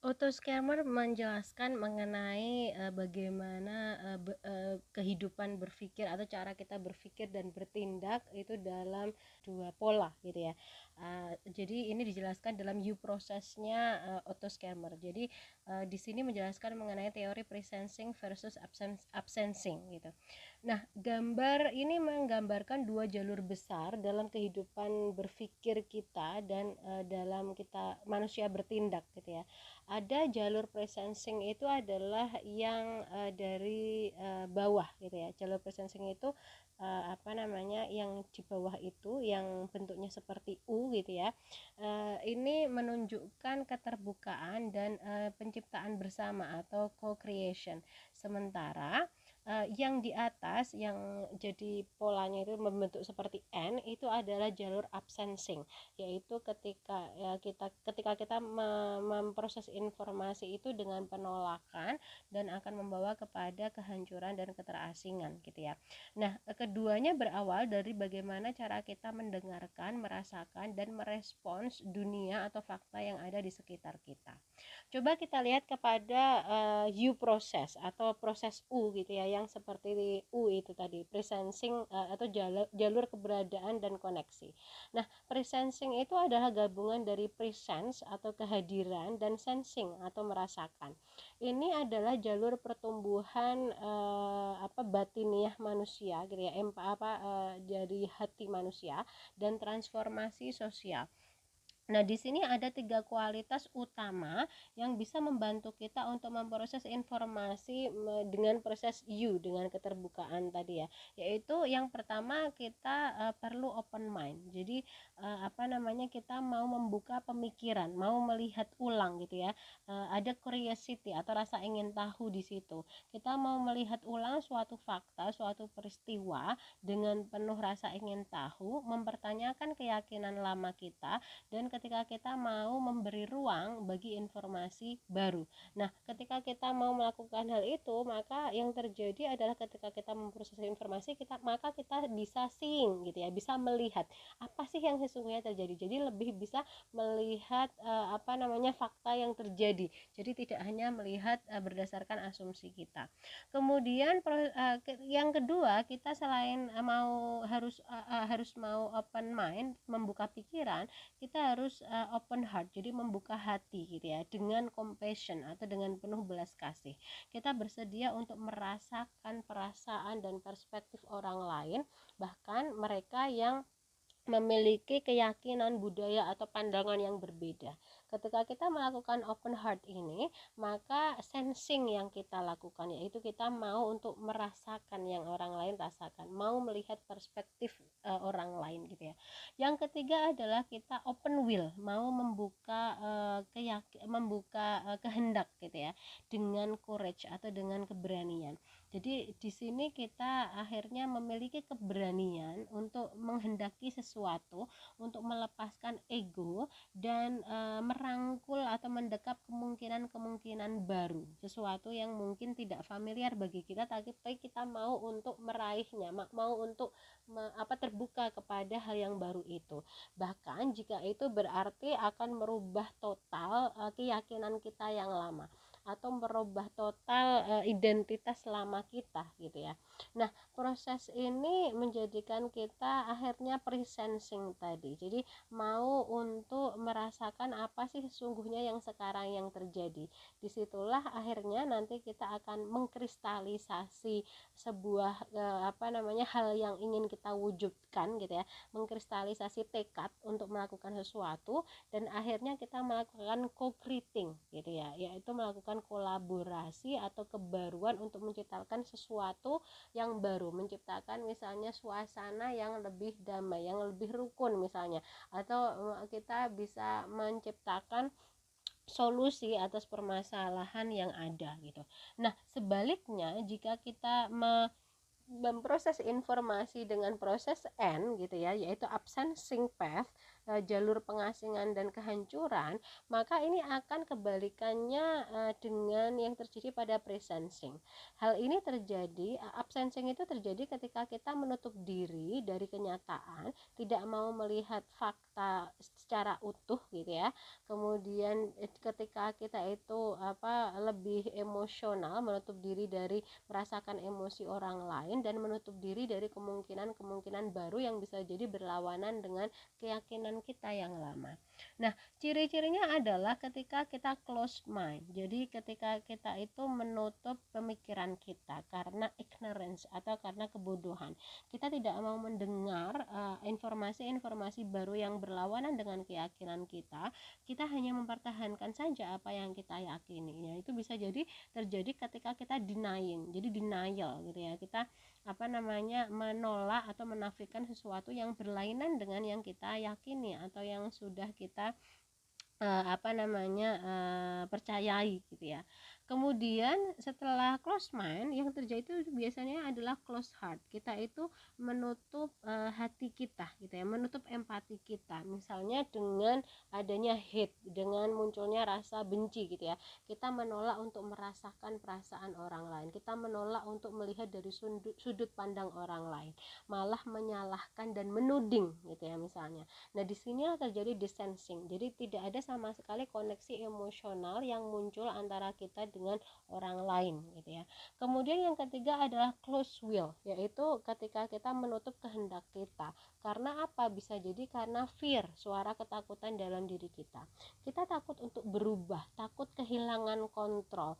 Otto Scammer menjelaskan mengenai bagaimana kehidupan berpikir atau cara kita berpikir dan bertindak itu dalam dua pola gitu ya. Jadi ini dijelaskan dalam U prosesnya Otto Scammer. Jadi di sini menjelaskan mengenai teori presensing versus absensing gitu. Nah, gambar ini menggambarkan dua jalur besar dalam kehidupan berpikir kita dan dalam kita manusia bertindak gitu ya. Ada jalur presensing itu adalah yang dari bawah gitu ya. Jalur presensing itu yang di bawah itu yang bentuknya seperti U gitu ya. Ini menunjukkan keterbukaan dan penciptaan bersama atau co-creation. Sementara yang di atas yang jadi polanya itu membentuk seperti N itu adalah jalur absensing, yaitu ketika kita memproses informasi itu dengan penolakan dan akan membawa kepada kehancuran dan keterasingan gitu ya. Nah, keduanya berawal dari bagaimana cara kita mendengarkan, merasakan dan merespons dunia atau fakta yang ada di sekitar kita. Coba kita lihat kepada U proses atau proses U gitu ya, yang seperti U itu tadi, presensing atau jalur keberadaan dan koneksi. Nah, presensing itu adalah gabungan dari presence atau kehadiran dan sensing atau merasakan. Ini adalah jalur pertumbuhan batiniah manusia gitu ya, dari hati manusia dan transformasi sosial. Nah, di sini ada 3 kualitas utama yang bisa membantu kita untuk memproses informasi dengan proses U, dengan keterbukaan tadi ya. Yaitu yang pertama kita perlu open mind. Jadi kita mau membuka pemikiran, mau melihat ulang gitu ya. Ada curiosity atau rasa ingin tahu di situ. Kita mau melihat ulang suatu fakta, suatu peristiwa dengan penuh rasa ingin tahu, mempertanyakan keyakinan lama kita, dan ketika kita mau memberi ruang bagi informasi baru. Nah, ketika kita mau melakukan hal itu, maka yang terjadi adalah ketika kita memproses informasi maka kita bisa seeing gitu ya, bisa melihat apa sih yang sesungguhnya terjadi. Jadi lebih bisa melihat fakta yang terjadi. Jadi tidak hanya melihat berdasarkan asumsi kita. Kemudian yang kedua, kita selain harus mau open mind, membuka pikiran, kita harus open heart, jadi membuka hati gitu ya, dengan compassion atau dengan penuh belas kasih. Kita bersedia untuk merasakan perasaan dan perspektif orang lain, bahkan mereka yang memiliki keyakinan, budaya atau pandangan yang berbeda. Ketika kita melakukan open heart ini, maka sensing yang kita lakukan yaitu kita mau untuk merasakan yang orang lain rasakan, mau melihat perspektif orang lain gitu ya. Yang ketiga adalah kita open will, mau membuka kehendak gitu ya, dengan courage atau dengan keberanian. Jadi di sini kita akhirnya memiliki keberanian untuk menghendaki sesuatu, untuk melepaskan ego dan merangkul atau mendekap kemungkinan-kemungkinan baru, sesuatu yang mungkin tidak familiar bagi kita, tapi kita mau untuk meraihnya, mau untuk terbuka kepada hal yang baru itu. Bahkan jika itu berarti akan merubah total keyakinan kita yang lama, atau merubah total identitas lama kita gitu ya. Nah, proses ini menjadikan kita akhirnya presensing tadi. Jadi mau untuk merasakan apa sih sesungguhnya yang sekarang yang terjadi. Disitulah akhirnya nanti kita akan mengkristalisasi sebuah hal yang ingin kita wujudkan gitu ya, mengkristalisasi tekad untuk melakukan sesuatu, dan akhirnya kita melakukan co-creating gitu ya, yaitu melakukan kolaborasi atau kebaruan untuk menciptakan sesuatu yang baru, menciptakan misalnya suasana yang lebih damai, yang lebih rukun misalnya, atau kita bisa menciptakan solusi atas permasalahan yang ada gitu. Nah, sebaliknya jika kita memproses informasi dengan proses N gitu ya, yaitu absensing path, jalur pengasingan dan kehancuran, maka ini akan kebalikannya dengan yang terjadi pada presensing. Hal ini terjadi, absensing itu terjadi ketika kita menutup diri dari kenyataan, tidak mau melihat fakta secara utuh gitu ya. Kemudian ketika kita itu lebih emosional, menutup diri dari merasakan emosi orang lain, dan menutup diri dari kemungkinan-kemungkinan baru yang bisa jadi berlawanan dengan keyakinan kita yang lama. Nah, ciri-cirinya adalah ketika kita close mind. Jadi ketika kita itu menutup pemikiran kita karena ignorance atau karena kebodohan. Kita tidak mau mendengar informasi-informasi baru yang berlawanan dengan keyakinan kita. Kita hanya mempertahankan saja apa yang kita yakini. Ya, itu bisa jadi terjadi ketika kita denying. Jadi denial gitu ya. Kita menolak atau menafikan sesuatu yang berlainan dengan yang kita yakini atau yang sudah kita percayai gitu ya. Kemudian setelah close mind, yang terjadi itu biasanya adalah close heart. Kita itu menutup hati kita gitu ya, menutup empati kita. Misalnya dengan adanya hate, dengan munculnya rasa benci gitu ya. Kita menolak untuk merasakan perasaan orang lain. Kita menolak untuk melihat dari sudut pandang orang lain. Malah menyalahkan dan menuding gitu ya misalnya. Nah, di sini terjadi distancing. Jadi tidak ada sama sekali koneksi emosional yang muncul antara kita dengan orang lain gitu ya. Kemudian yang ketiga adalah close will, yaitu ketika kita menutup kehendak kita. Karena apa? Bisa jadi karena fear, suara ketakutan dalam diri kita. Kita takut untuk berubah, takut kehilangan kontrol,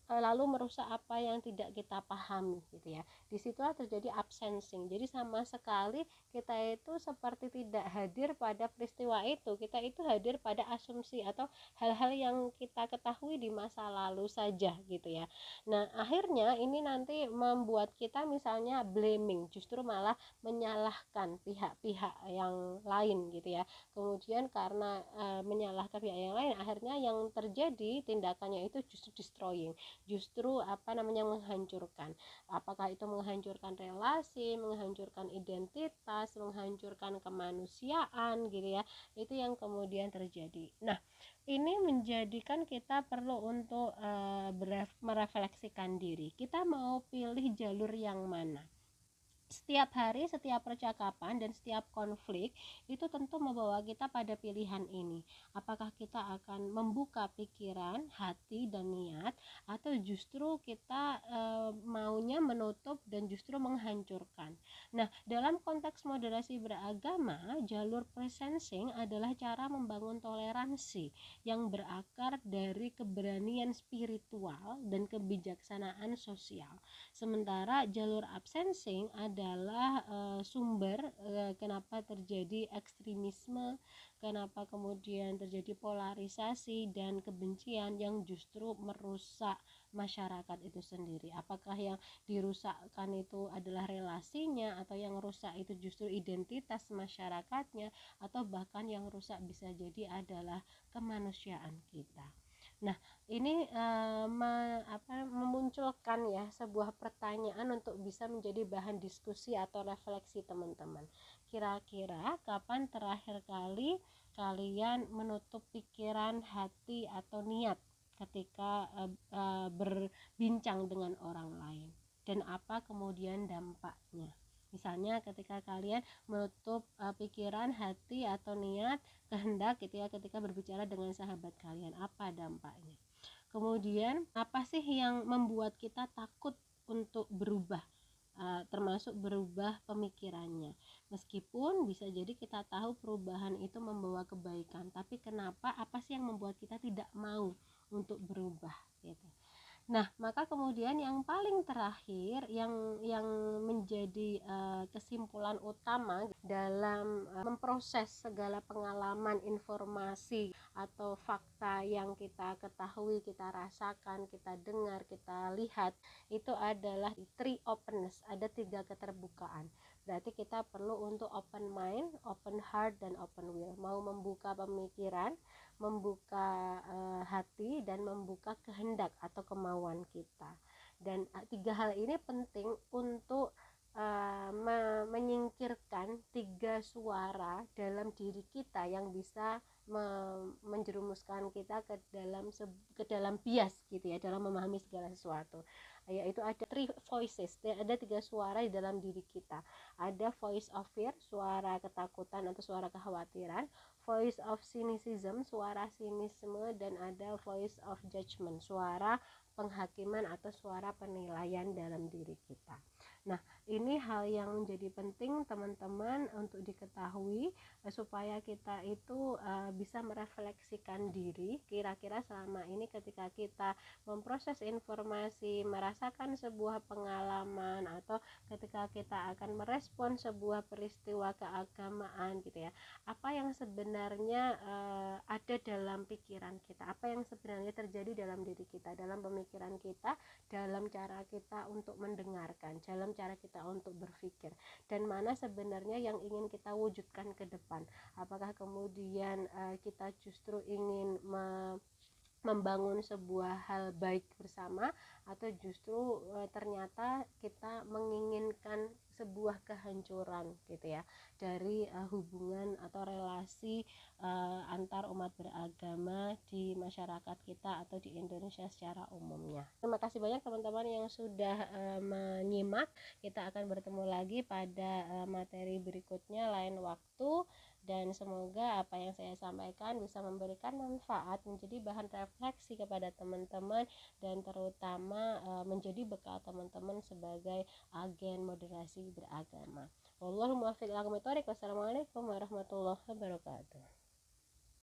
lalu merusak apa yang tidak kita pahami gitu ya. Disitulah terjadi absensing. Jadi sama sekali kita itu seperti tidak hadir pada peristiwa itu. Kita itu hadir pada asumsi atau hal-hal yang kita ketahui di masa lalu saja gitu ya. Nah, akhirnya ini nanti membuat kita misalnya blaming, justru malah menyalahkan pihak-pihak yang lain gitu ya. Kemudian karena menyalahkan pihak yang lain, akhirnya yang terjadi tindakannya itu justru destroying, justru menghancurkan. Apakah itu menghancurkan relasi, menghancurkan identitas, menghancurkan kemanusiaan gitu ya. Itu yang kemudian terjadi. Nah, ini menjadikan kita perlu untuk merefleksikan diri. Kita mau pilih jalur yang mana? Setiap hari, setiap percakapan, dan setiap konflik itu tentu membawa kita pada pilihan ini. Apakah kita akan membuka pikiran, hati, dan niat, atau justru kita maunya menutup dan justru menghancurkan. Nah, dalam konteks moderasi beragama, jalur presensing adalah cara membangun toleransi yang berakar dari keberanian spiritual dan kebijaksanaan sosial. Sementara jalur absensing adalah sumber kenapa terjadi ekstremisme, kenapa kemudian terjadi polarisasi dan kebencian yang justru merusak masyarakat itu sendiri. Apakah yang dirusakkan itu adalah relasinya, atau yang rusak itu justru identitas masyarakatnya, atau bahkan yang rusak bisa jadi adalah kemanusiaan kita. Nah, ini memunculkan ya sebuah pertanyaan untuk bisa menjadi bahan diskusi atau refleksi teman-teman. Kira-kira kapan terakhir kali kalian menutup pikiran, hati, atau niat ketika berbincang dengan orang lain, dan apa kemudian dampaknya? Misalnya ketika kalian menutup pikiran, hati, atau niat, kehendak gitu ya, ketika berbicara dengan sahabat kalian, apa dampaknya? Kemudian apa sih yang membuat kita takut untuk berubah, termasuk berubah pemikirannya? Meskipun bisa jadi kita tahu perubahan itu membawa kebaikan, tapi kenapa, apa sih yang membuat kita tidak mau untuk berubah gitu. Nah, maka kemudian yang paling terakhir yang menjadi kesimpulan utama dalam memproses segala pengalaman, informasi atau fakta yang kita ketahui, kita rasakan, kita dengar, kita lihat, itu adalah three openness, ada 3 keterbukaan. Berarti kita perlu untuk open mind, open heart, dan open will. Mau membuka pemikiran, membuka hati, dan membuka kehendak atau kemauan kita. Dan 3 hal ini penting untuk menyingkirkan 3 suara dalam diri kita yang bisa menjerumuskan kita ke dalam bias gitu ya, dalam memahami segala sesuatu. Yaitu ada 3 voices, ada 3 suara di dalam diri kita. Ada voice of fear, suara ketakutan atau suara kekhawatiran, voice of cynicism, suara sinisme, dan ada voice of judgment, suara penghakiman atau suara penilaian dalam diri kita. Nah, ini hal yang menjadi penting teman-teman untuk diketahui, supaya kita itu bisa merefleksikan diri, kira-kira selama ini ketika kita memproses informasi, merasakan sebuah pengalaman, atau ketika kita akan merespon sebuah peristiwa keagamaan gitu ya, apa yang sebenarnya ada dalam pikiran kita, apa yang sebenarnya terjadi dalam diri kita, dalam pemikiran kita, dalam cara kita untuk mendengarkan, dalam cara kita untuk berpikir, dan mana sebenarnya yang ingin kita wujudkan ke depan. Apakah kemudian kita justru ingin membangun sebuah hal baik bersama, atau justru ternyata kita menginginkan sebuah kehancuran gitu ya dari hubungan atau relasi antar umat beragama di masyarakat kita atau di Indonesia secara umumnya. Terima kasih banyak teman-teman yang sudah menyimak. Kita akan bertemu lagi pada materi berikutnya lain waktu, dan semoga apa yang saya sampaikan bisa memberikan manfaat, menjadi bahan refleksi kepada teman-teman, dan terutama menjadi bekal teman-teman sebagai agen moderasi beragama. Wallahul muwaffiq ila aqwamit thoriq. Wassalamualaikum warahmatullahi wabarakatuh.